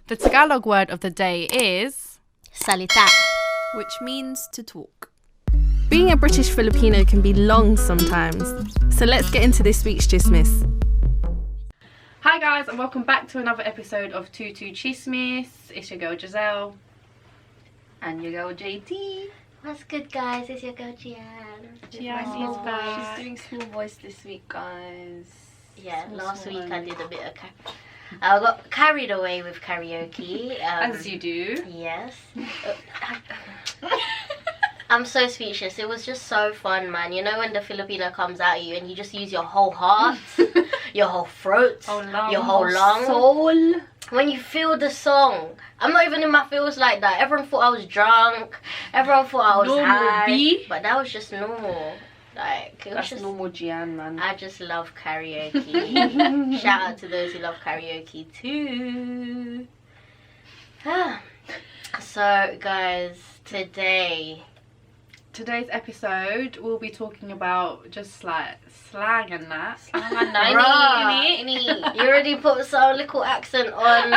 The Tagalog word of the day is salita, which means to talk. Being a British Filipino can be long sometimes, so let's get into this week's Chismis. Hi guys, and welcome back to another episode of Tutu Chismis. It's your girl Giselle and your girl JT. What's good, guys? It's your girl Gian. Gian is back. She's doing small voice this week, guys. Yeah, last week I did a bit of I got carried away with karaoke. As you do. Yes. I'm so speechless. It was just so fun, man. You know when the Filipino comes at you and you just use your whole heart, your whole throat, your whole lung, soul. When you feel the song. I'm not even in my feels like that. Everyone thought I was drunk. Everyone thought I was normal high. B. But that was just normal. Like, it was That's just normal Gian, man. I just love karaoke. Shout out to those who love karaoke too. So guys, today's episode we'll be talking about just like slang and that. You already put some little accent on.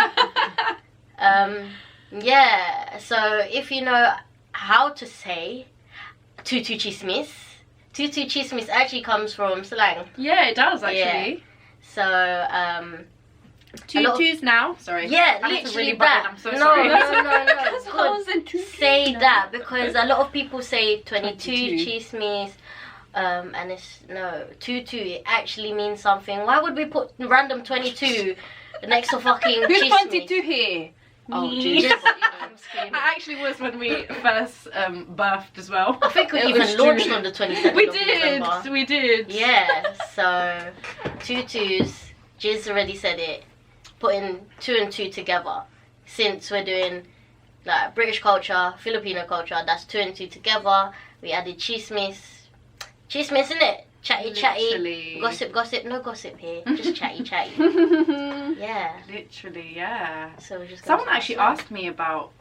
Yeah, so if you know how to say tutu chismis actually comes from slang. Yeah, it does actually. Yeah. So tutus now. Sorry. Yeah, I literally really that. I'm so sorry. No. Good. Say that because a lot of people say 22 chismis. And it's no tutu. It actually means something. Why would we put random 22 next to fucking Who's chismis? 22 here? Oh, Me. jeez. I'm screaming. It actually was when we first birthed as well. I think we It even was launched true. on the 27th We of November. did. We did. Yeah, so tutus, Jiz already said it, putting two and two together. Since we're doing like British culture, Filipino culture, that's two and two together. We added chismis. Chismis, innit? Chatty, Literally. Gossip, no gossip here. Just chatty. Yeah. Literally, yeah. So we're just Someone actually asked me about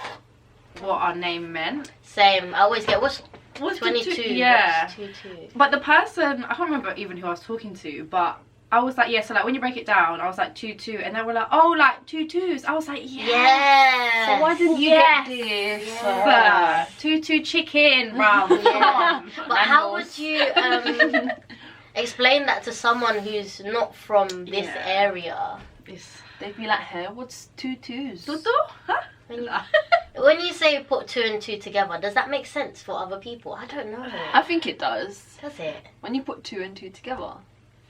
what our name meant. Same. I always get, what's What's the 22? Yeah. What's 22? But the person, I can't remember even who I was talking to, but I was like, yeah, so like when you break it down, I was like 2-2, and they were like, oh, like 2-2s. I was like, yeah. Yes. So why didn't you Yes. get this? Yes. 2-2 chicken, rum. Yeah. But how Nando's. would you explain that to someone who's not from this Yeah. area? They'd be like, hey, what's 2-2s? Tutu? Huh? When you say put two and two together, does that make sense for other people? I don't know. I think it does. Does it? When you put 2 and 2 together.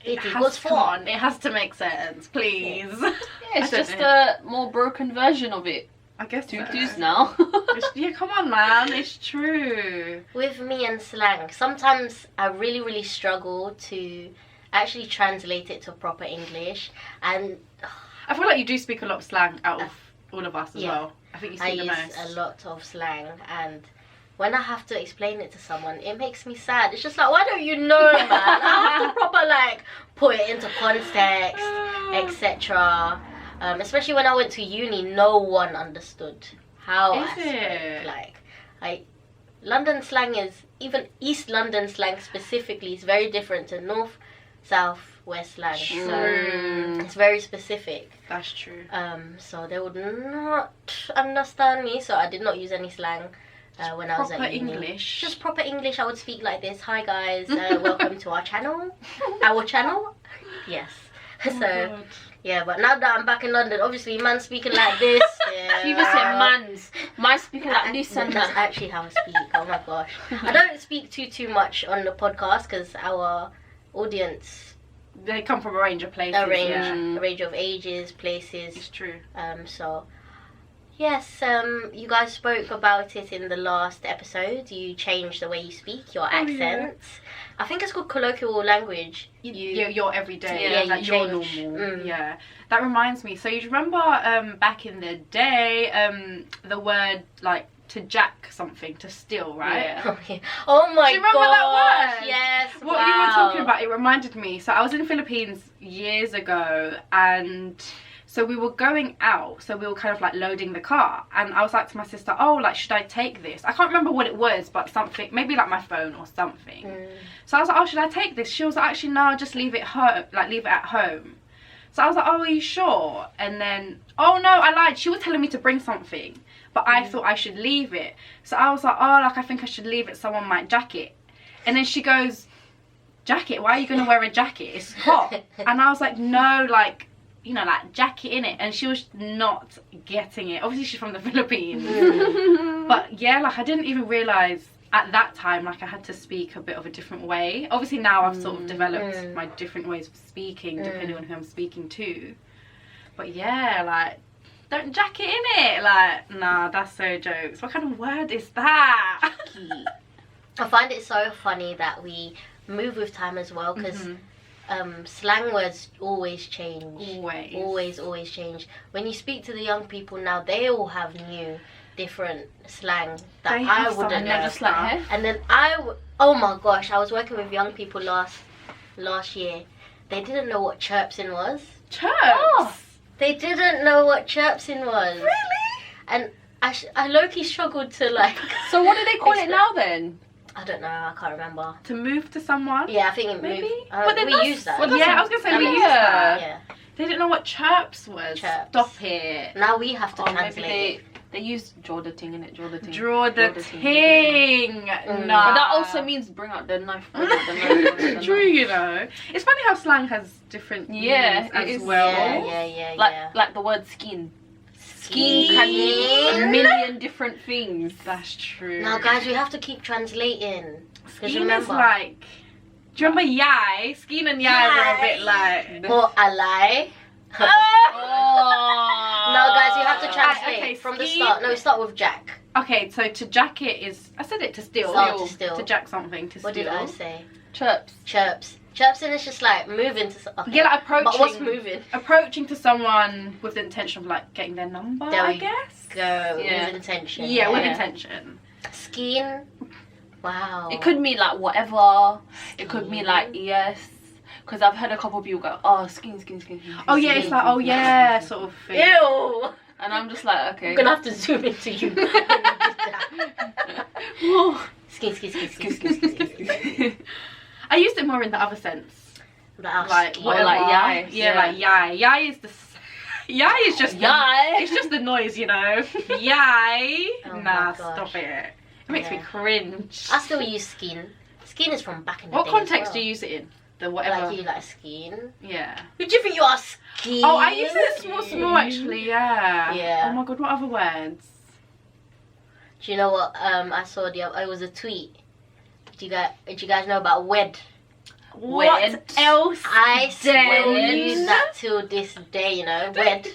It has equals to, 4. come on, it has to make sense, please. Yeah, it's I don't just know. a more broken version of it. I guess 2-2s now. Yeah, come on, man. It's true. With me and slang, sometimes I really struggle to actually translate it to proper English, and I feel like you do speak a lot of slang out of all of us as Yeah. well. I think you I speak the use most. a lot of slang, and when I have to explain it to someone, it makes me sad. It's just like, why don't you know, man? I have to proper like put it into context, etc. Especially when I went to uni, no one understood how I spoke. it? Like, London slang is, even East London slang specifically, is very different to North, South, West slang. True. So it's very specific. That's true. So they would not understand me. So I did not use any slang when I was Proper at uni. English. Just proper English. I would speak like this. Hi guys, welcome to our channel. Our channel. Yes. Oh So yeah, but now that I'm back in London, obviously man speaking like this. Yeah. You even said man's. Man's speaking like this and That's that. actually how I speak. Oh my gosh. I don't speak too much on the podcast because our audience They come from a range of places. a range, Yeah. a range of ages, places. It's true. So yes, you guys spoke about it in the last episode. You changed the way you speak, your accents. I think it's called colloquial language. Your everyday. Yeah, like you your change. normal. Yeah. That reminds me. So you remember back in the day, the word like to jack something, to steal, right? Yeah. Oh my Do you remember that gosh, word? yes. What wow. you were talking about, it reminded me. So I was in the Philippines years ago, and so we were going out, so we were kind of like loading the car, and I was like to my sister, oh, like, should I take this? I can't remember what it was, but something, maybe like my phone or something. So I was like, oh, should I take this? She was like, actually no, just leave it home, like leave it at home. So I was like, oh, are you sure? And then, oh no, I lied. She was telling me to bring something, but I thought I should leave it. So I was like, oh, like I think I should leave it. Someone might jack it. And then she goes, jacket? Why are you going to wear a jacket? It's hot. And I was like, no, like, you know, like jacket in it. And she was not getting it. Obviously she's from the Philippines. But yeah, like I didn't even realise at that time, like I had to speak a bit of a different way. Obviously now I've sort of developed my different ways of speaking depending on who I'm speaking to. But yeah, like, don't jack it in it. Like, nah, that's so jokes. What kind of word is that? I find it so funny that we move with time as well, because slang words always change. Always change. When you speak to the young people now, they all have new different slang that I wouldn't know. And then oh my gosh, I was working with young people last year. They didn't know what chirpsing was. Chirps? Oh, they didn't know what chirpsing was. Really? And I low-key struggled to like... So what do they call it now then? I don't know, I can't remember. To move to someone? Yeah, I think it maybe. moved. But then we use that. Well, yeah, I was gonna say we use that. Yeah. They didn't know what chirps was. Chirps. Stop it. Now we have to Or translate maybe it. they use draw the ting in it, draw the ting. Draw the ting. Nah. But that also means bring out the knife. Bring out the knife. True, you know. It's funny how slang has different meanings as well. Yeah. Like the word skin. Skin can mean a million different things. That's true. Now, guys, we have to keep translating. Skin is like... Do you remember yai? Skin and yai were a bit like... Or aaalllll. Oh. No, guys, you have to translate okay, from the start. No, we start with jack. Okay, so to jack it is... I said it to steal. To steal. To jack something, to steal. What did I say? Chirps. Chirpsing is just like moving to... Okay. Yeah, like approaching. But what's moving? Approaching to someone with the intention of like getting their number, I guess. Go with intention. Yeah, with intention. Skin. Wow. It could mean like whatever. It could mean like yes. Because I've heard a couple of people go, oh, skin. Oh yeah, it's like, oh yeah, sort of thing. Ew. And I'm just like, okay. I'm gonna have to zoom into you. Skin. I used it more in the other sense. Like whatever. Like yai. Yeah, like yai. Yai is the... Yai is just... Yai. It's just the noise, you know. Yai. Oh nah, my gosh. stop it. It makes me cringe. I still use skin. Skin is from back in the day. What context as well. do you use it in? The whatever. Like you like skin. Yeah. Who do you think you are, skin? Oh, I use it small actually, yeah. Yeah. Oh my god, what other words? Do you know what I saw it was a tweet. Did you guys know about wed? What else? I still Wed? use that till this day, you know. Wed.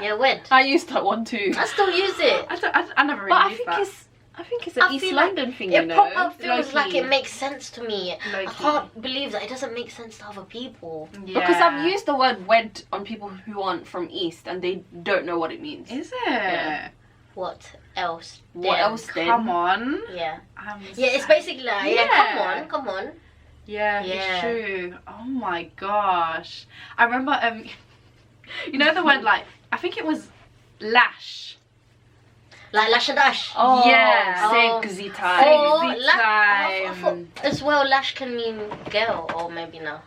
Yeah, wed. I used that one too. I still use it. I never But really used that. I think it's an I East feel London like thing, it you know. proper feels like Low-key. it makes sense to me. I Low-key. can't believe that it doesn't make sense to other people. Yeah. Because I've used the word wed on people who aren't from East and they don't know what it means. Is it? Yeah. What else? What then? else then? Come on. Yeah. I'm Yeah, it's basically like, come on. Yeah, Yeah. it's true. Oh my gosh. I remember, you know the word like, I think it was lash. Like lash and dash. Oh, Yeah. sexy Or time. Sexy I time. thought as well, lash can mean girl, or maybe no.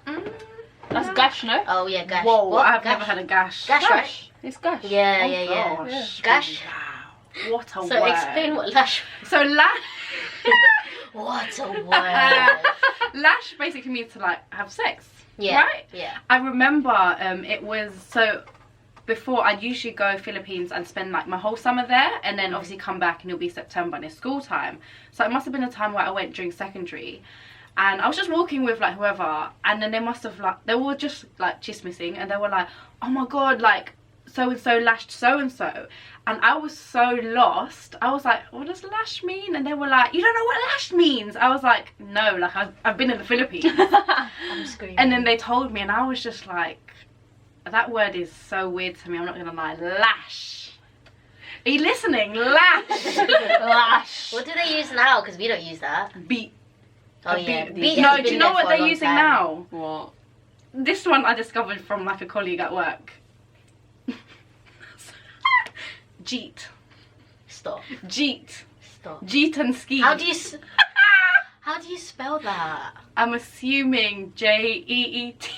That's gash, no? Oh yeah, gash. Whoa, What? I've Gash? never had a gash. Gash, right? It's gash. Yeah, Oh yeah. gosh. Gash. Wow. What a So word. explain what lash. So lash. What a word. Lash basically means to like have sex. Yeah. Right? Yeah. I remember it was so before I'd usually go Philippines and spend like my whole summer there and then obviously come back and it'll be September and it's school time. So it must have been a time where I went during secondary and I was just walking with like whoever and then they must have like they were just like chismissing and they were like, oh my god, like so and so lashed so and so, and I was so lost. I was like, what does lash mean? And they were like, you don't know what lash means? I was like, no, like I've been in the Philippines. I'm screaming. And then they told me and I was just like, that word is so weird to me, I'm not gonna lie. Lash. Are you listening? Lash. Lash. What do they use now? Because we don't use that. Beat. Oh A yeah. beat. Beat No, has do been you know there what for a they're long using time. now? What? This one I discovered from like a colleague at work. Jeet. Stop. Jeet. Stop. Jeet and ski. How do you spell that? I'm assuming Jeet.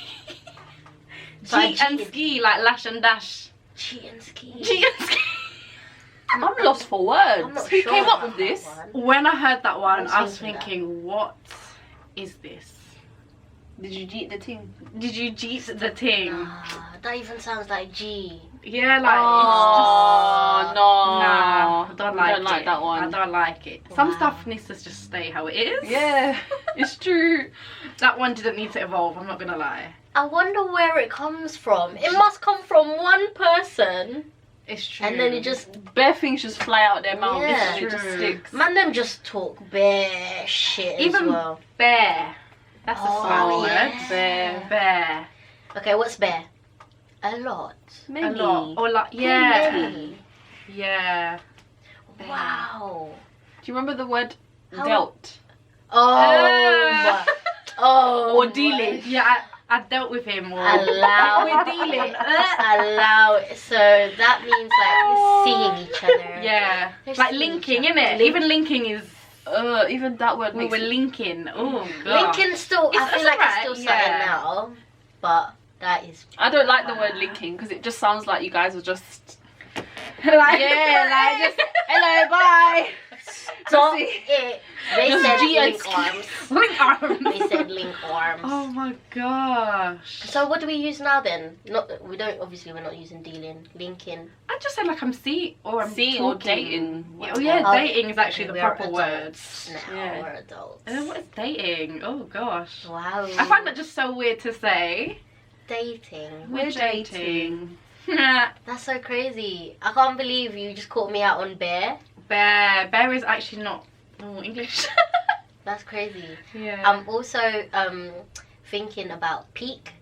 So I Jeet and cheated. ski, like lash and dash. Cheat and ski. Jeet and ski. I'm lost for words. I'm not Who sure came up about with this? that one. When I heard that one, I I was was thinking thinking, what is this? Did you cheat the team? Did you jeet the ting? Ah, that even sounds like G. Yeah, like Oh it's just no! nah. I don't like don't like it. that one. I don't like it. Some Wow. stuff needs to just stay how it is. Yeah, it's true. That one didn't need to evolve. I'm not gonna lie. I wonder where it comes from. It must come from one person, It's true. and then it just Bare things just fly out their mouth. Yeah. and it just True. sticks. man them just talk bare shit Even as well. bear. That's a Oh, slang yeah. word. Bear. Bear. Okay, what's bare? A lot. Maybe. A lot. Or like yeah. Many. Yeah. Wow. Do you remember the word How- dealt? Oh. Oh. Or dealing. Yeah, I dealt with him. Or Allow. We're dealing. Allow. So that means like seeing each other. Yeah. They're Like seeing linking, each other. innit? Even linking is. Even that word We makes were it. linking. Oh god. Lincoln still. I It's- feel it's like it's alright, still something yeah. now, but that is. I don't like the word linking because it just sounds like you guys are just. Like, Yeah, like just hello, bye. Stop See? it. They Just said G and link ski. arms. link arms. They said link arms. Oh my gosh. So what do we use now then? We don't. Obviously, we're not using dealing. Linking. I just said like I'm seeing or I'm Seeing or talking. dating. Yeah, oh yeah, Oh, dating is actually the we are proper word. adults now. Yeah. We're adults. What is dating? Oh gosh. Wow. I find that just so weird to say. dating. We're dating. That's so crazy. I can't believe you just caught me out on bear. Bear. Bear is actually not English. That's crazy. Yeah. I'm also thinking about peak.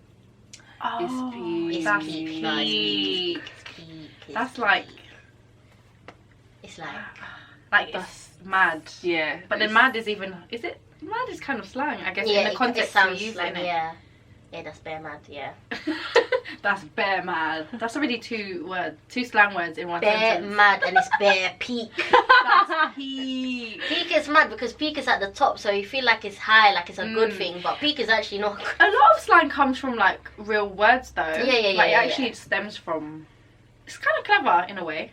oh, peak. that's Peak. peak. No, it's peak. Peak is That's peak. like It's like it's mad. Yeah. But then mad is even. Is it? Mad is kind of slang, I guess. yeah. In the It context sounds we use like it. yeah. Yeah, that's bear mad. Yeah. That's bear mad. That's already two slang words in one Bear sentence. mad and it's bear peak. That's peak. Peak is mad because peak is at the top, so you feel like it's high, like it's a good Mm. thing. But peak is actually not. A lot of slang comes from like real words though. Yeah, Like yeah, it actually stems from. It's kind of clever in a way.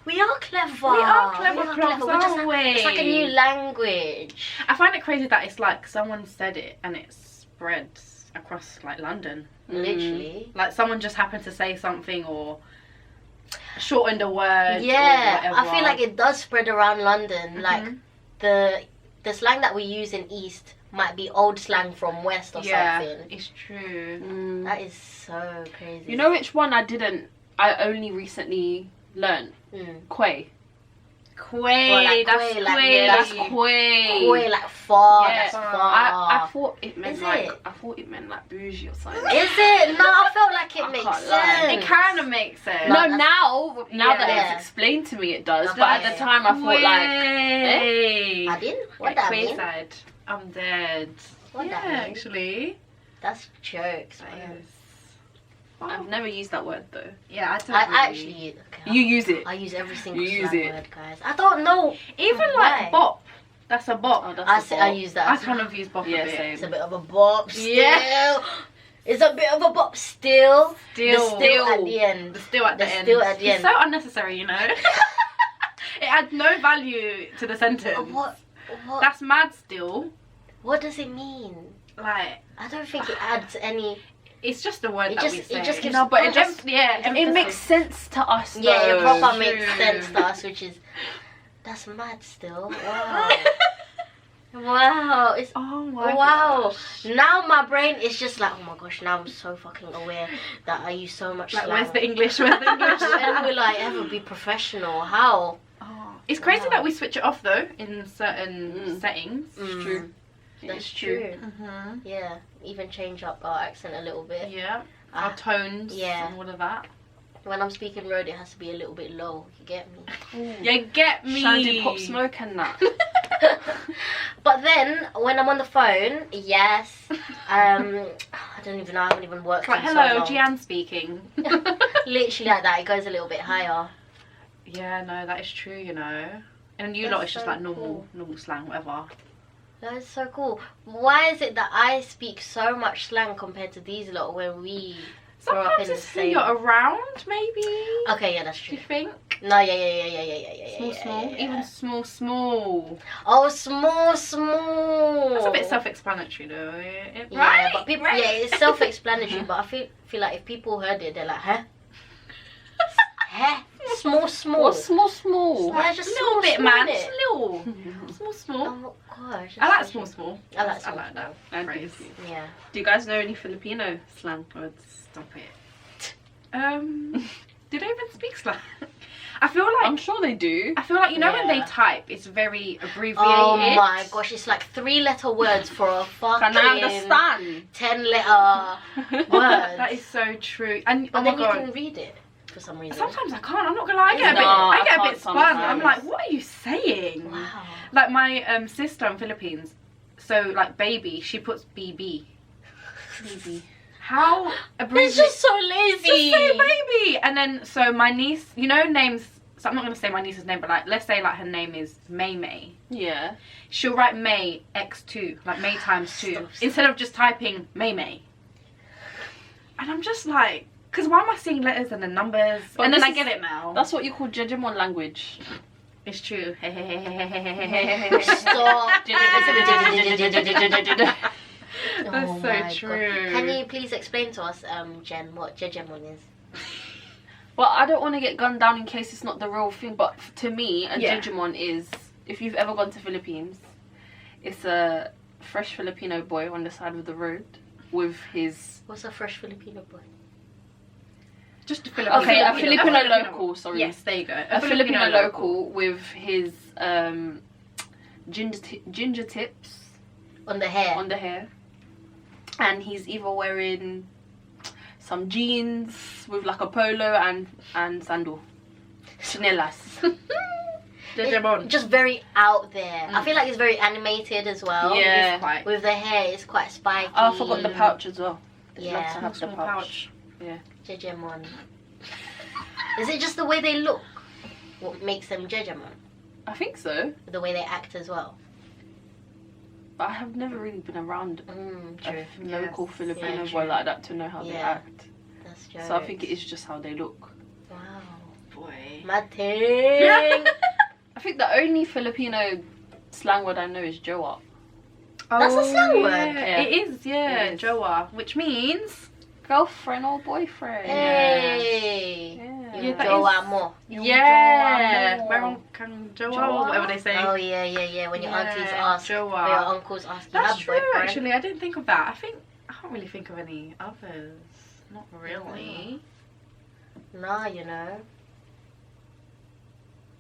We are clever. We are clever clocks, We're just aren't like- we? It's like a new language. I find it crazy that it's like someone said it and it spread across like London. Literally. Like someone just happened to say something or shortened a word. Yeah, or I feel whatever. like it does spread around London. Like Mhm. the slang that we use in East might be old slang from West or yeah, something. it's true. Mm. That is so crazy. You know which one I only recently learned? Mm. Quay. Quay, Or like that's quay, like, quay. yeah, That's like- quay. Boy, like far. Yeah, That's far. far. I thought it meant Is like it? I thought it meant like bougie or something. Is it? No, I felt like it I makes can't lie. sense. It kind of makes sense. No, No, that's- now that Yeah. it's explained to me, it does. Okay. But at the time, I thought like, Quay. I didn't. What that Quay mean? side. I'm dead. What yeah, that mean? actually. That's jokes, That man. is- I've never used that word though. Yeah, I don't I really. actually. Okay, You use it. I use every single You use slang it. word, guys. I don't know. Even Why? like bop. That's a bop. Oh, that's I use that. I as kind well. of use bop Yeah, a bit. same. It's a bit of a bop. Still. Yeah. It's a bit of a bop. Still. Still. The still at the end. The still at the The end. still at the It's end. so unnecessary, you know. It adds no value to the sentence. What? That's mad still. What does it mean? Like, I don't think it adds any. it's just a word It that just- we it say. just gives- No, but it just yeah, it makes sense to us. Yeah, it though. proper makes True. sense to us, which is that's mad still. Wow. Wow. It's Oh my wow. gosh. Now my brain is just like, oh my gosh, now I'm so fucking aware that I use so much Like, slang. where's the English? Where's the English? When will I ever be professional? How? Oh. It's crazy Wow. that we switch it off though in certain Mm. settings. Mm, true. That's It's true. Mm-hmm. Yeah. Even change up our accent a little bit. Yeah. Ah, Our tones yeah. and all of that. When I'm speaking road, it has to be a little bit low. You get me? You get me. Shandy pop smoke and that. But then when I'm on the phone, yes. I don't even know. I haven't even worked. Like, in so hello, long. Gian speaking. Literally like that. It goes a little bit higher. Yeah, no, that is true, you know. And you That's lot, it's just so like cool. normal slang, whatever. That is so cool. Why is it that I speak so much slang compared to these lot when we? grow up Sometimes in the it's who same. you're around, maybe. Okay, yeah, that's Do true. you think? No, yeah. Small. Yeah. Even small. Oh, small. That's a bit self-explanatory though. Yeah, Right? but people, Right? yeah, it's self-explanatory. But I feel like if people heard it, they're like, huh? Huh? Small. What's small? Yeah, just a little small, bit, small, man. innit? Just little. Small. Oh gosh. I like that's small. so- I like small. that I do phrase. too. Yeah. Do you guys know any Filipino slang words? Stop it. Do they even speak slang? I feel like I'm sure they do. I feel like you know when they Yeah. type, it's very abbreviated. Oh my gosh, it's like 3-letter words for a fucking Can I understand? 10-letter word. That is so true. And But oh my then you god. can read it for some reason. Sometimes I can't. I'm not gonna lie. I get No, a I bit can't spun. I'm sometimes. like, what are you saying? Wow. Like my sister in Philippines. So like baby, she puts BB. Maybe. How It's abbreviated? just so lazy. Just say baby. And then so my niece, you know names. So I'm not gonna say my niece's name, but like let's say like her name is May. Yeah. She'll write May x2, like May times 2, Stop. instead of just typing May. And I'm just like, because why am I seeing letters and the numbers? But and then this I is- get it now. That's what you call Jejemon language. It's true. Stop. That's Oh so my God. true. Can you please explain to us, Jen, what Jejemon is? Well, I don't want to get gunned down in case it's not the real thing, but to me, a Yeah. Jejemon is, if you've ever gone to Philippines, it's a fresh Filipino boy on the side of the road with his... What's a fresh Filipino boy? Just a Filipino. Okay, a Filipino Filipino. local, sorry. Yes, there you go. A Filipino local with his ginger tips On the hair. on the hair. And he's either wearing some jeans with like a polo and sandal. Chanelas. Jejemon. Just very out there. I feel like it's very animated as well. Yeah. It's quite. With the hair, it's quite spiky. Oh, I forgot the pouch as well. Yeah. Love to have the Small pouch. Jejemon. Is it just the way they look? What makes them Jejemon? I think so. The way they act as well? But I have never really been around True. a local Yes. Filipino Yeah, boy true. like that to know how they Yeah. act. That's true. So I think it is just how they look. Wow. Boy. Madting. I think the only Filipino slang word I know is joa. That's a slang word. Yeah. It is, yeah. It is. Joa, which means Girlfriend or boyfriend. Hey. Yeah. You that go is- out more. yeah. Joa. Meron kang joa, Joa. or whatever they say. Oh yeah. When your aunties ask, Joa. or your uncles ask, you That's have true, boyfriend. actually. I didn't think of that. I can't really think of any others. Not really. Nah, you know.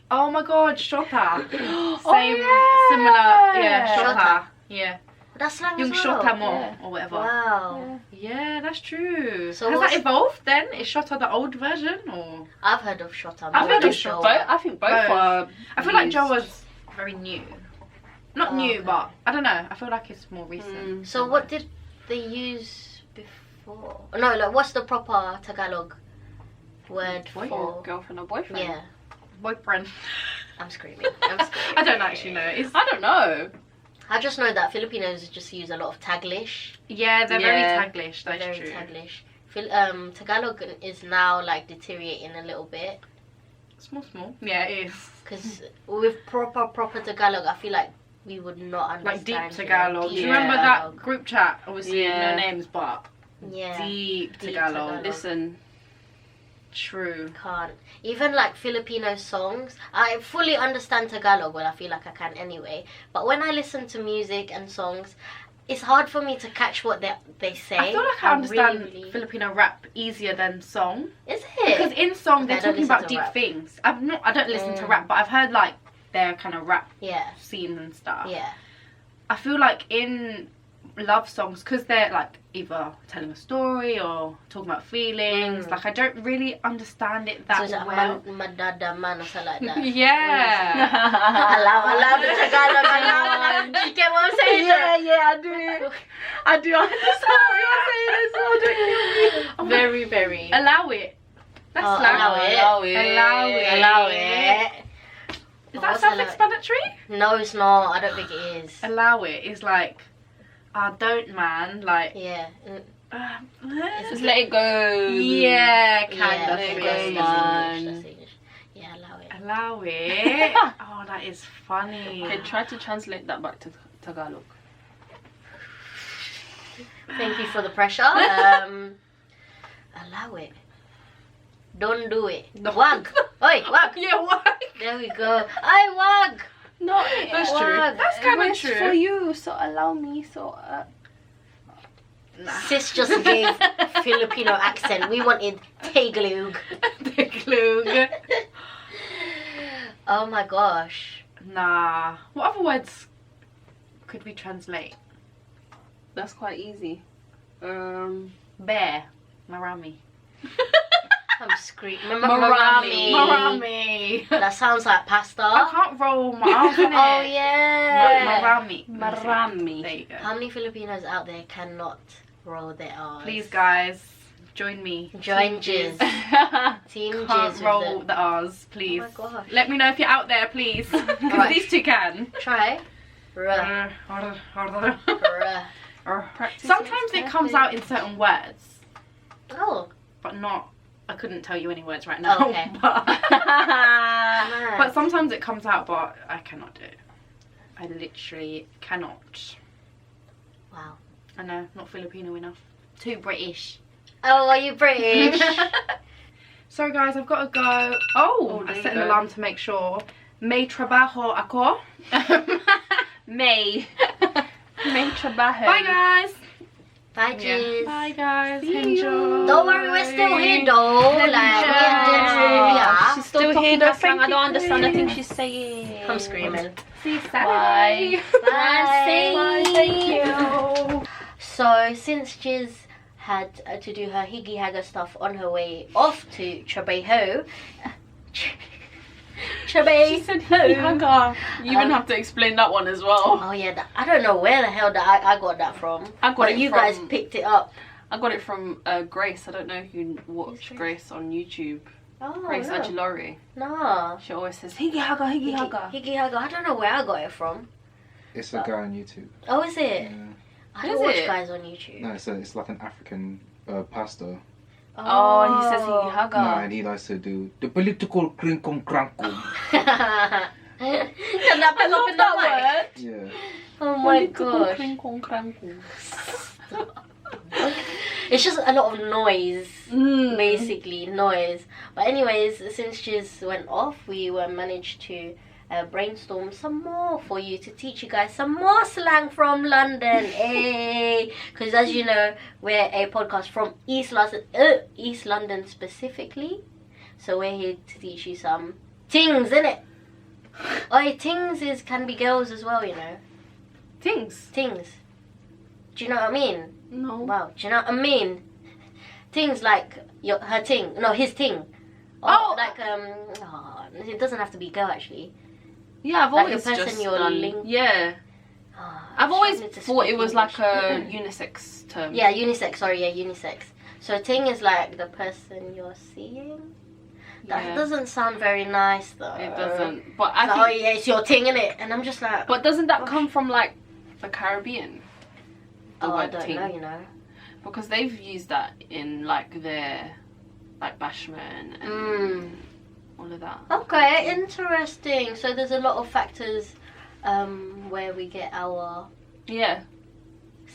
Oh my god, shota. Oh, Same, yeah. similar, yeah, Shota. shota. Yeah. That's slang Yung as well. shota mo, Yeah. or whatever. Wow. Yeah, that's true. So Has what's- that evolved then? Is shota the old version, or? I've heard of shota. I've more heard than of Joa. Both, I think both Both. are. I feel like used. Joa's very new. Not Oh, new, okay. but I don't know. I feel like it's more recent. So what did they use before? No, like what's the proper Tagalog word Boy, for? girlfriend or boyfriend? Yeah, Boyfriend. I'm screaming. I'm screaming. I don't actually know. It's I don't know. I just know that Filipinos just use a lot of Taglish. yeah, they're Yeah. very Taglish. That's Very true. Taglish. Tagalog is now like deteriorating a little bit Small. Yeah, it is. because with proper Tagalog, I feel like we would not understand. Like deep you know, Tagalog. Do deep you remember Tagalog. that group chat? Obviously, Yeah. no names, but Yeah, deep Deep Tagalog. Tagalog. Listen, True. can't. Even like Filipino songs, I fully understand Tagalog. Well, I feel like I can anyway. But when I listen to music and songs, it's hard for me to catch what they say. I feel like I understand really- Filipino rap easier than song. Is Because it? in song Okay, they're I don't talking listen about to deep rap. things. I don't listen to Mm. rap, but I've heard like their kind of rap Yeah, scene and stuff. yeah. I feel like in love songs, because they're like either telling a story or talking about feelings, Mm. like I don't really understand it So that it's like well. madada man or something like that. Yeah. Allow the Tagalog, allow. You get what I'm saying? yeah, I do. I do understand what you're saying as well, don't you? Very, very. Allow it. That's Oh, slang. allow it. Allow it. Allow it. Allow it. Is Oh, that what's allow it? self-explanatory? No, it's not. I don't think it is. Allow it is like, don't man, like, Yeah. Just let it go. Yeah, kind Yeah, of. that's Let it English, go, man. that's English. Yeah, allow it. Allow it. Oh, that is funny. Okay, try to translate that back to Tagalog. Thank you for the pressure. Allow it. Don't do it. Wag. Oi, wag. Yeah, what? There we go. I wag. No, That's true. Wag. That's kind of it's true. for you, so allow me, so Sis just gave Filipino accent. We wanted Tagalog. Tagalog. Oh my gosh. Nah. What other words could we translate? that's quite easy. Bear. Marami. I'm screaming. Marami. Marami. That sounds like I pasta. can't roll my arms in it. Oh yeah. Marami. Marami. There you go. How many Filipinos out there cannot roll their R's? Please, guys, join me. Join Team Jizz. Team Jizz Can't with roll the... the R's, please. Oh my gosh. Let me know if you're out there, please. Because Alright. these two can. Try. Ruh. Ruh. Sometimes it comes out in certain words, Oh. but not. I couldn't tell you any words right now. Oh, okay. But Nice. sometimes it comes out, but I cannot do it. I literally cannot. Wow. I know, not Filipino enough. Too British. Oh, are you British? So guys, I've got to go. Oh, there I you set an go. alarm to make sure. May trabajo ako. May. May trabajo. Bye guys. Bye, Yeah. Jizz. Bye guys. See Enjoy. you. Don't worry, we're still here though. Like, me and Jizz will be here. She's still talking though, that slang. I thank don't you, understand the Queen. thing she's saying. I'm screaming. See you Bye. Saturday. Bye. Thank you. So, since Jizz had to do her higgy hagger stuff on her way off to Trabajo, She said Haga. You even have to explain that one as well. Oh yeah, I don't know where the hell that I got that from. I got But it you from, guys picked it up. I got it from Grace. I don't know if you watch Grace on YouTube. Oh, Grace no. Ajilori. No. She always says Higgy Haga, Higgy Haga. Higgy hagger. I don't know where I got it from. It's a guy on YouTube. Oh, is it? Yeah. I don't Is watch it? guys on YouTube. No, it's like an African pastor. Oh, he says Higgy Haga. No, and he likes to do the political crinkum crankum. Can that pick up in that mic? Yeah. Oh my gosh. It's just a lot of noise. Basically noise. But anyways, since Jizz went off, we were managed to brainstorm some more for you to teach you guys some more slang from London. Hey, because as you know, we're a podcast from East London specifically, so we're here to teach you some things, innit? Oh, things can be girls as well, you know. Things. Things. Do you know what I mean? No. Wow, do you know what I mean? Things like her ting, no, his ting. Oh. Like it doesn't have to be girl actually. Yeah, I've Like the always person just you're done. link- Yeah, Oh, I've I always need to thought speak it was like English. a unisex term. Yeah, unisex. Sorry, yeah, unisex. So ting is like the person you're seeing. That Yeah. doesn't sound very nice though. It doesn't. But It's I like, oh think. yeah, it's your ting, innit? And I'm just like, But doesn't that come from like the Caribbean? The oh, I word don't ting? know, you know. Because they've used that in like their like bashment and all of that. Okay, interesting. So there's a lot of factors where we get our Yeah.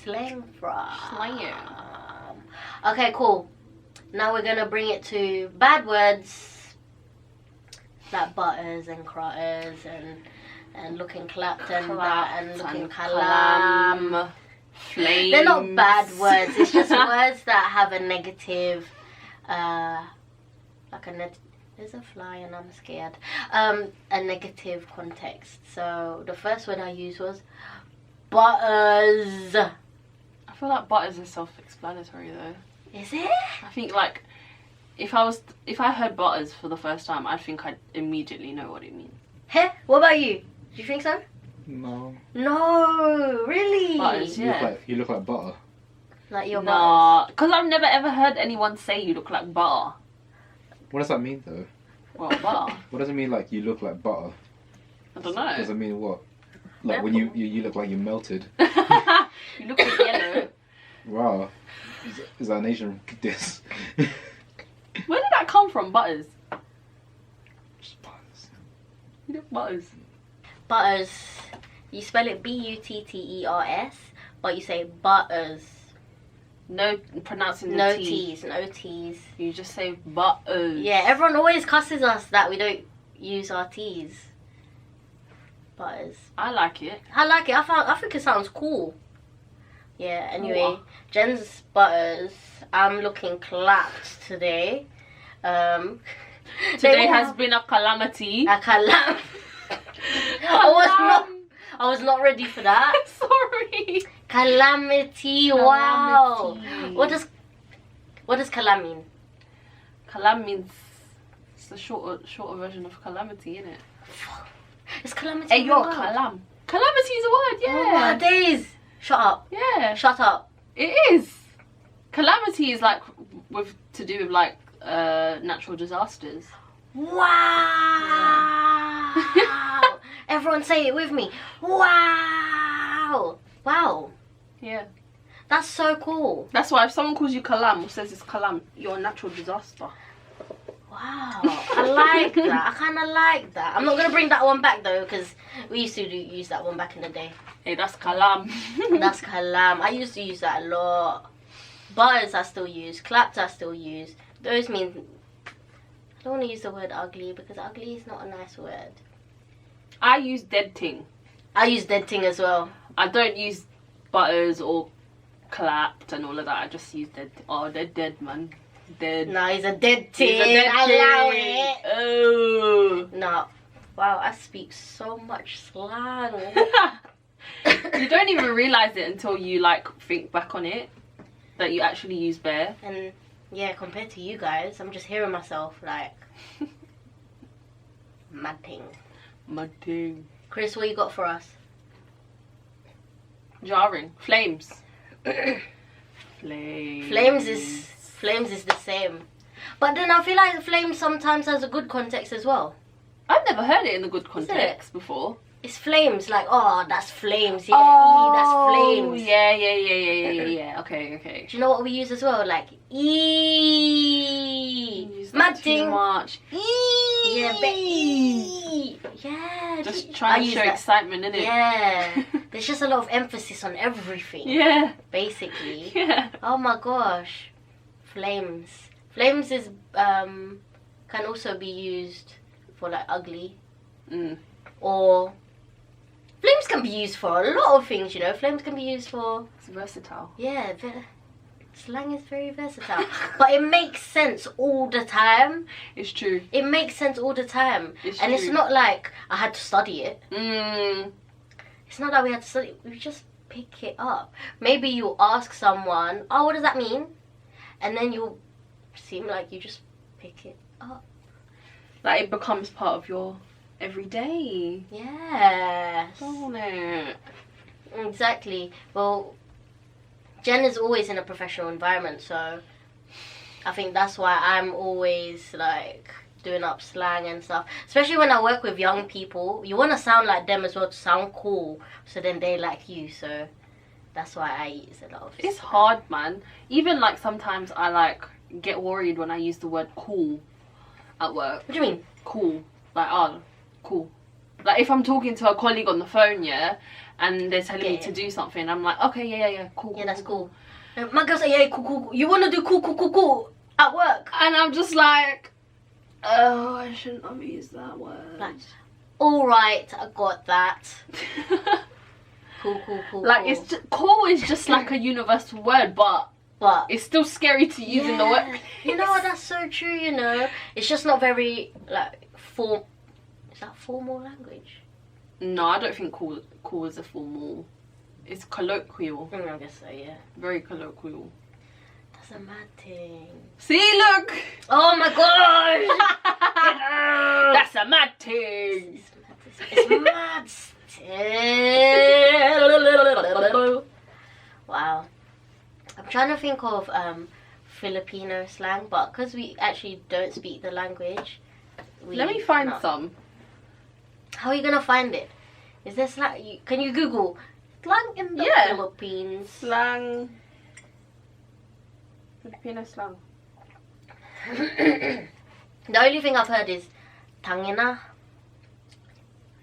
slang from. Slang. Okay, cool. Now we're gonna bring it to bad words like butters and crutters and looking clapped and that and looking calam. Flames. They're not bad words. It's just words that have a negative, there's a fly and I'm scared. A negative context. So the first word I used was butters. I feel like butters is self-explanatory though. Is it? I think like if I heard butters for the first time, I think I'd immediately know what it means. Hey, what about you? Do you think so? No. No, really? Butters, yeah. You look like butter. Like your butters. Nah, because I've never ever heard anyone say you look like butter. What does that mean though? Well, butter. What does it mean like you look like butter? I don't Does know. it mean what? Like when you look like you melted. You look like yellow. Wow. Is that an Asian diss? Where did that come from? Butters. Just butters. You know, butters. Butters. You spell it Butters, but you say butters. No pronouncing the No T. T's, no T's. You just say butters. Yeah, everyone always cusses us that we don't use our T's. Butters. I like it. I like it. I think it sounds cool. Yeah, anyway. What? Jen's butters. I'm looking clapped today. Today has been a calamity. a calam. I was not ready for that. Sorry. Calamity. Wow. What does calam mean? Calam means it's the shorter version of calamity, isn't it? Is calamity? Hey, you're a word? calam. Calamity is a word, Oh my yeah. days. Shut up. Yeah. Shut up. It is. Calamity is like to do with like natural disasters. Wow. Everyone say it with me. Wow. Wow. Yeah. That's so cool. That's why if someone calls you calam or says it's calam, you're a natural disaster. Wow. I like that. I kind of like that. I'm not going to bring that one back though because we used to use that one back in the day. Hey, that's calam. That's calam. I used to use that a lot. Butters I still use. Clapped I still use. Those mean... I don't want to use the word ugly because ugly is not a nice word. I use dead ting. I use dead thing as well. I don't use butters or clapped and all of that. I just use dead. Oh, they're dead, man. Dead. No, he's a dead thing. He's a dead Allow ting. it. Oh. No. Wow, I speak so much slang. You don't even realise it until you like think back on it. That you actually use bare. And yeah, compared to you guys, I'm just hearing myself like madting. Madting. Chris, what you got for us? Jarring. Flames. Flames is the same. But then I feel like flames sometimes has a good context as well. I've never heard it in a good it? context before. It's flames, like, oh, that's flames, yeah, that's flames. Yeah. Okay. Do you know what we use as well? Like, Use that too madting. much. Yeah, yeah. Just try and use show that. excitement, innit? Yeah. There's just a lot of emphasis on everything. Yeah. Basically. Yeah. Oh my gosh. Flames. Flames is can also be used for like ugly. Mm. Or flames can be used for a lot of things, you know. Flames can be used for It's versatile. yeah, slang is very versatile. But it makes sense all the time. It's true. It makes sense all the time. It's and it's true. not like I had to study it. Mm. It's not that we had to study it. We just pick it up. Maybe you ask someone, oh, what does that mean? And then you'll seem like you just pick it up. Like it becomes part of your everyday. Yes. Don't it? Exactly. Well, Jen is always in a professional environment, so I think that's why I'm always like doing up slang and stuff. Especially when I work with young people, you want to sound like them as well to sound cool, so then they like you. So that's why I use a lot of. It's hard, man. Even like sometimes I like get worried when I use the word cool at work. What do you mean? Cool. Like, oh, cool. Like if I'm talking to a colleague on the phone, yeah, and they're telling me Yeah. to do something, I'm like, okay, yeah, cool. Yeah, that's cool. My girl say, yeah, cool. You want to do cool at work? And I'm just like, oh, I shouldn't have used that word. Like, all right, I got that. Cool. Like it's just, cool is just like a universal word, but it's still scary to use in the workplace. You know what? That's so true. You know, it's just not very like form. Is that formal language? No, I don't think cool is a formal. It's colloquial. I guess so. Yeah. Very colloquial. That's a mad thing. See, look. Oh my gosh! That's a mad thing. It's mad. Wow. I'm trying to think of Filipino slang, but because we actually don't speak the language, Let me find cannot. some. How are you gonna find it? Is there slang? Can you Google slang in the Yeah. Philippines? Slang Filipino slang. The only thing I've heard is tangina.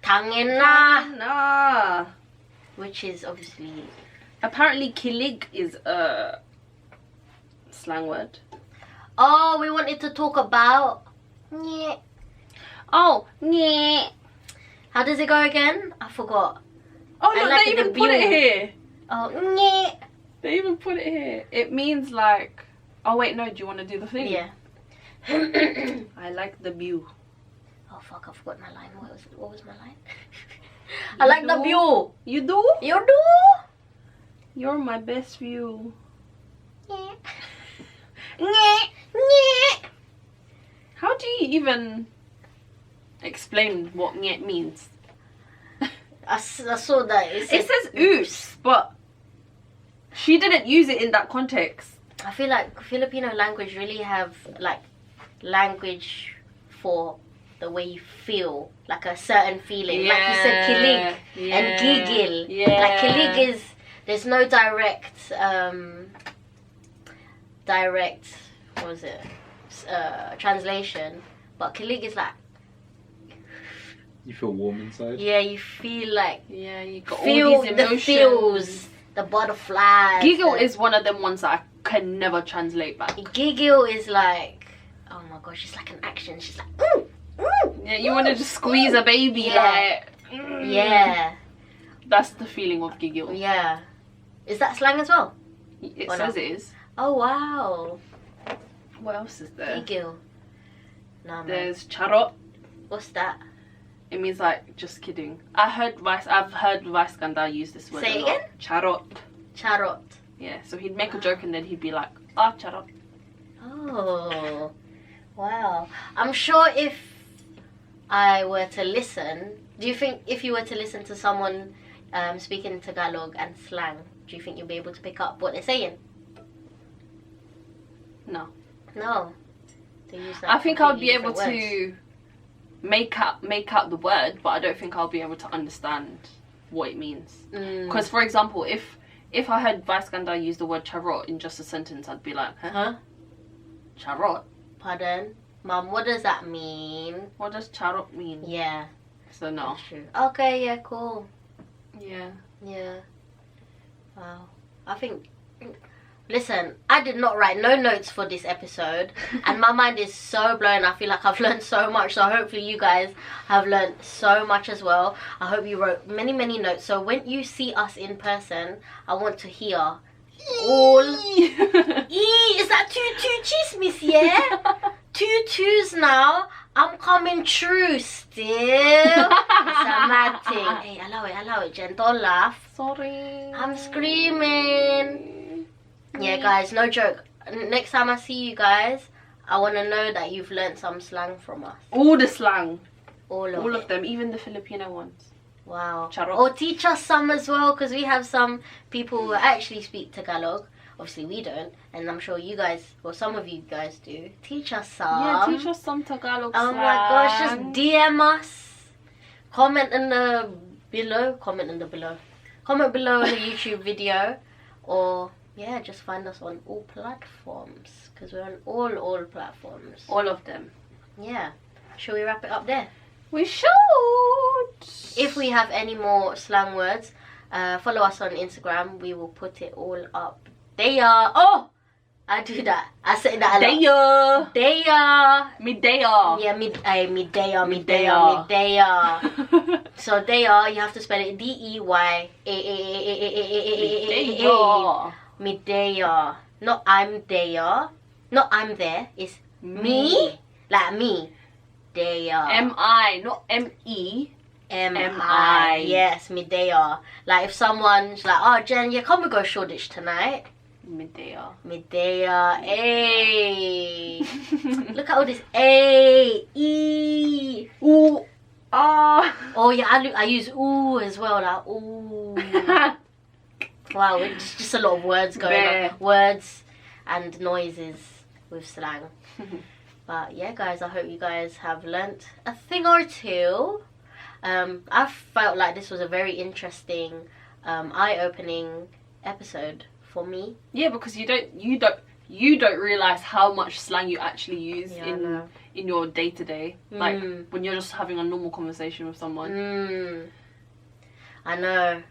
Tangina. Nah. Which is obviously... Apparently, kilig is a slang word. Oh, we wanted to talk about... Nyeh. Oh, yeah. How does it go again? I forgot. Oh, I look, like they the even put it view. here. Oh, nyeh. They even put it here. It means like... Oh, wait, no. Do you want to do the thing? Yeah. I like the view. Oh, fuck, I forgot my line. What was my line? I like the view. You do? You do? You're my best view. Nyeh. Nyeh. Nyeh. How do you even explain what nyeh means? I saw that. It says oops, but she didn't use it in that context. I feel like Filipino language really have like language for the way you feel, like a certain feeling. Like you said, kilig and gigil. Yeah. Like kilig is, there's no direct, what was it, translation. But kilig is like, You feel warm inside? yeah, you feel like, Yeah, you got feel all these the emotions. feels, the butterflies. Giggle the- is one of them ones that I can never translate back. Giggle is like, oh my gosh, it's like an action. She's like, ooh, ooh. Yeah, you want to just squeeze a baby, Yeah. like. Yeah, That's the feeling of giggle. yeah. Is that slang as well? It Or says no? it is. Oh wow, What else is there? giggle. Nah, man. There's charot. What's that? It means like just kidding. I've heard Vice Ganda use this word Say a it lot. again? Charot. Charot. Yeah, so he'd make a joke and then he'd be like, ah, charot. Oh, wow. I'm sure if I were to listen, do you think if you were to listen to someone speaking Tagalog and slang, do you think you'll be able to pick up what they're saying? No. No. They use that I think I'll be completely able different to make out the word, but I don't think I'll be able to understand what it means. words. Because, for example, if I heard Vice Ganda use the word charot in just a sentence, I'd be like, huh? Huh? Charot? Pardon? Mom, what does that mean? What does charot mean? Yeah, So no. that's true. Okay, yeah, cool. Yeah. Yeah. Wow. I think... Listen, I did not write no notes for this episode. And my mind is so blown. I feel like I've learned so much. So hopefully you guys have learned so much as well. I hope you wrote many, many notes. So when you see us in person, I want to hear all... Is that two chismis, yeah? 2 2s now. I'm coming true still. It's a mad thing. Hey, allow it, Jen. Don't laugh. Sorry. I'm screaming. Yeah, guys, no joke. Next time I see you guys, I want to know that you've learned some slang from us. All the slang. All All of of them, even the Filipino ones. Wow. Charot. Or teach us some as well, because we have some people who actually speak Tagalog. Obviously, we don't. And I'm sure you guys, or some of you guys do. Teach us some. Yeah, teach us some Tagalog Oh slang. my gosh, just DM us. Comment in the below. Comment below in the YouTube video. Or, yeah, just find us on all platforms. Because we're on all platforms. All of them. Yeah. Shall we wrap it up there? We should. If we have any more slang words, follow us on Instagram. We will put it all up there. Oh! I do that. I say that a lot. Day. There. Midday. Yeah, midday. So they are, you have to spell it DEY. Midday. Not I'm there. Not I'm there. It's me. Like me. They are. M-I, not M-E. M-I. Yes, midday. Like if someone's like, oh Jen, yeah, come we go Shoreditch tonight. Midday. Midday. Ay. Look at all this A, E. Ooh. Ah. Oh yeah, I use ooh as well. Like ooh. Wow, it's just a lot of words going on. Words and noises with slang. But yeah, guys, I hope you guys have learnt a thing or two. I felt like this was a very interesting, eye-opening episode for me. Yeah, because you you don't realise how much slang you actually use Yeah, I know. in your day-to-day. Like, when you're just having a normal conversation with someone. I know.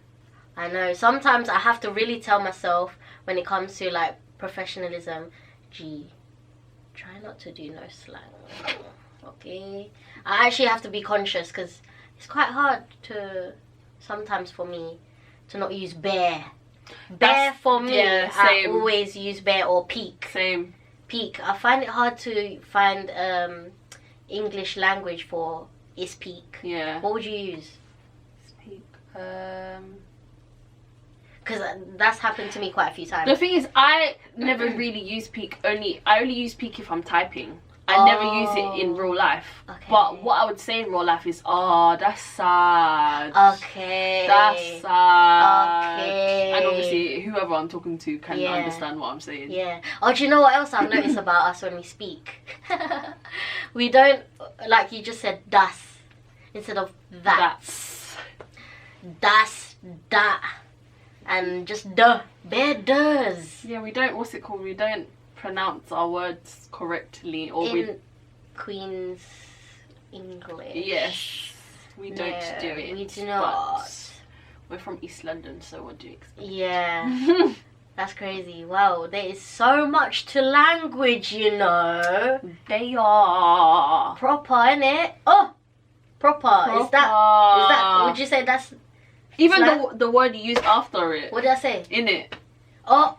Sometimes I have to really tell myself when it comes to like professionalism, gee, try not to do no slang. Okay? I actually have to be conscious because it's quite hard to, sometimes for me, to not use bear. Bear for me, yeah, I same. always use bear or peak. Same. Peak. I find it hard to find English language for is peak. Yeah. What would you use? Speak. Because that's happened to me quite a few times. The thing is, I never really use peak. I only use peak if I'm typing. I never use it in real life. Okay. But what I would say in real life is, oh, that's sad. Okay. That's sad. Okay. And obviously, whoever I'm talking to can Yeah. understand what I'm saying. Yeah. Oh, do you know what else I've noticed about us when we speak? We don't, like you just said, das instead of that. Das, that, and just duh. Bear does. Yeah, we don't, what's it called? We don't pronounce our words correctly. Or In Queen's English. Yes. We don't No, do it. we do not. But we're from East London, so what do you expect? Yeah. That's crazy. Wow, there is so much to language, you know. They are. Proper, innit? Oh, proper. Is that, would you say that's, Even slang? the word you use after it. what did I say? In it. Oh,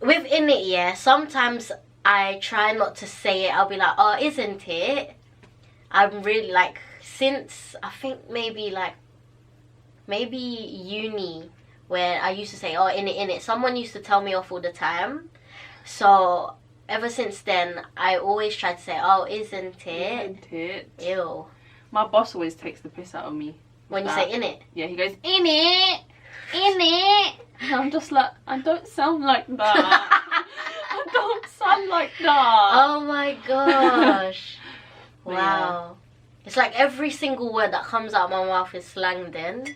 within it, yeah, sometimes I try not to say it. I'll be like, oh, isn't it? I'm really like, since I think maybe uni, where I used to say, oh, in it. Someone used to tell me off all the time. So ever since then, I always try to say, oh, isn't it? Isn't it? Ew. My boss always takes the piss out of me. When you That. say in it. Yeah, he goes, in it. And I'm just like, I don't sound like that. I don't sound like that. Oh my gosh. But Wow. It's like every single word that comes out of my mouth is slang then.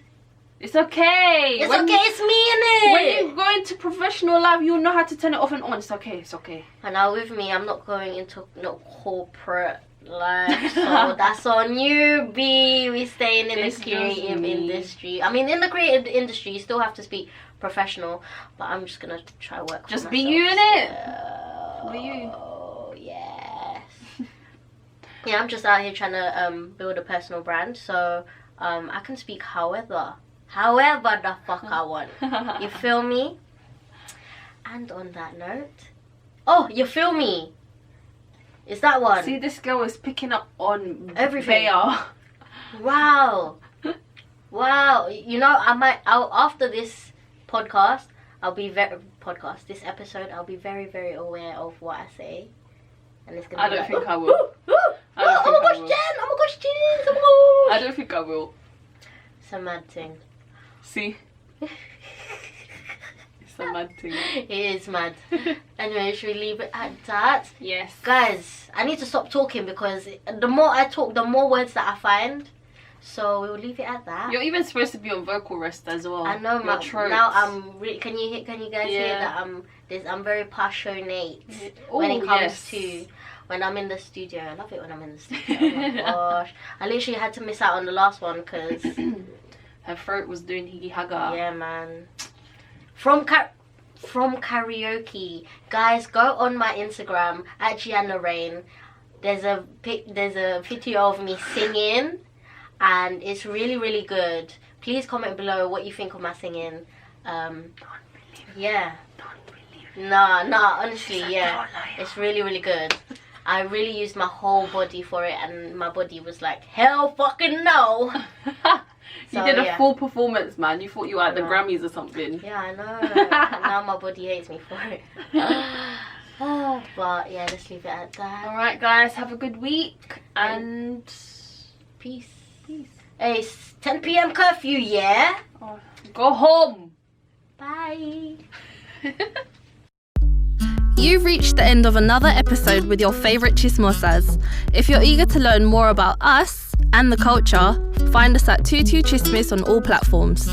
It's okay. It's When okay, it's me in When it. you go into professional life, you'll know how to turn it off and on. It's okay. It's okay. And now with me, I'm not going into no corporate life, so that's on you, B. We staying in It's the just creative me. industry. I mean, in the creative industry, you still have to speak professional, but I'm just gonna try work. Just for be myself. you, innit? So, Be you. Oh yes. Yeah, I'm just out here trying to build a personal brand, so I can speak however the fuck I want. You feel me? And on that note, oh, you feel me? Is that one? See, this girl is picking up on Everything. Bayer. Wow. Wow. You know, I'll after this podcast, this episode, I'll be very, very aware of what I say. And it's gonna I be don't like, think I will. Ooh, I don't oh think my I gosh, will. Jen! Oh my gosh, Jen! Oh my gosh! I don't think I will. It's a mad thing. See? It's a mad thing. It is mad. Anyway, should we leave it at that? Yes. Guys, I need to stop talking because the more I talk, the more words that I find. So we'll leave it at that. You're even supposed to be on vocal rest as well. I know, Your my throat. now I'm really. Can you guys hear Yeah. that I'm very passionate when it Ooh, comes yes. to when I'm in the studio. I love it when I'm in the studio. Oh my gosh, I literally had to miss out on the last one because Her throat was doing higgy haga. yeah, man. From karaoke, guys, go on my Instagram at Gianna Rain. There's a video of me singing, and it's really, really good. Please comment below what you think of my singing. Yeah. Nah, honestly, yeah. It's really, really good. I really used my whole body for it, and my body was like, hell fucking no. You So, did a yeah. full performance, man. You thought you were at the Yeah. Grammys or something. Yeah, I know. And now my body hates me for it. But yeah, let's leave it at that. Alright, guys. Have a good week. And Peace. peace. Hey, it's 10 p.m. curfew, yeah? Go home. Bye. You've reached the end of another episode with your favourite chismosas. If you're eager to learn more about us and the culture, find us at 22 Chismis on all platforms.